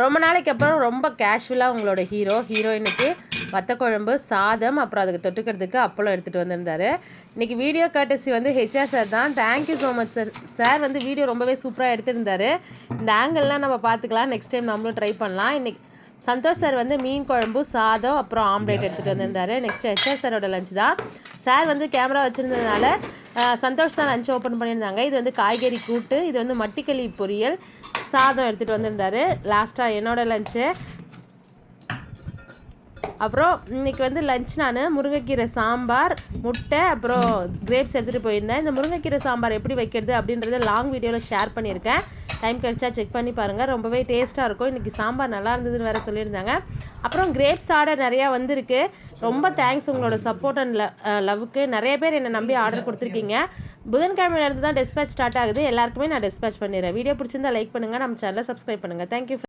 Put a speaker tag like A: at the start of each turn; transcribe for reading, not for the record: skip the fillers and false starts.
A: ரொம்ப நாளைக்கு அப்புறம் ரொம்ப கேஷுவலாக உங்களோட ஹீரோயினுக்கு வத்த குழம்பு, சாதம், அப்புறம் அதுக்கு தொட்டுக்கிறதுக்கு அப்பளம் எடுத்துகிட்டு வந்திருந்தாரு. இன்றைக்கி வீடியோ கர்ட்டசி வந்து ஹெச்ஆர் சார் தான். Thank you so much sir. Sir வந்து வீடியோ ரொம்பவே சூப்பராக எடுத்திருந்தாரு. இந்த ஆங்கிள்லாம் நம்ம பார்த்துக்கலாம். நெக்ஸ்ட் டைம் நம்மளும் ட்ரை பண்ணலாம். இன்றைக்கி சந்தோஷ் சார் வந்து மீன் குழம்பு, சாதம், அப்புறம் ஆம்லேட் எடுத்துகிட்டு வந்திருந்தாரு. நெக்ஸ்ட்டு ஹெச்ஆர் சாரோட லஞ்ச் தான். சார் வந்து கேமரா வச்சுருந்ததுனால சந்தோஷ் தான் லஞ்ச் ஓப்பன் பண்ணியிருந்தாங்க. இது வந்து காய்கறி கூட்டு, இது வந்து மட்டிக்களி பொரியல், சாதம் எடுத்துகிட்டு வந்திருந்தாரு. லாஸ்ட்டாக என்னோடய லஞ்சு. அப்புறம் இன்றைக்கி வந்து லஞ்ச் நான் முருங்கைக்கீரை சாம்பார், முட்டை, அப்புறம் கிரேப்ஸ் எடுத்துகிட்டு போயிருந்தேன். இந்த முருங்கைக்கீரை சாம்பார் எப்படி வைக்கிறது அப்படின்றத லாங் வீடியோவில் ஷேர் பண்ணியிருக்கேன். டைம் கிடச்சா செக் பண்ணி பாருங்கள். ரொம்பவே டேஸ்ட்டாக இருக்கும். இன்றைக்கி சாம்பார் நல்லா இருந்ததுன்னு வேறு சொல்லியிருந்தாங்க. அப்புறம் கிரேப்ஸ் ஆர்டர் நிறையா வந்திருக்கு. ரொம்ப தேங்க்ஸ் உங்களோட சப்போர்ட் அண்ட் லவ்வுக்கு. நிறைய பேர் என்னை நம்பி ஆர்டர் கொடுத்துருக்கீங்க. புதன்கிழமையிலேருந்து தான் டிஸ்பேச் ஸ்டார்ட் ஆகுது. எல்லாருக்குமே நான் டிஸ்பேச் பண்ணிடுறேன். வீடியோ பிடிச்சிருந்தா லைக் பண்ணுங்கள். நம்ம சேனலை சப்ஸ்கிரைப் பண்ணுங்கள். தேங்க்யூ.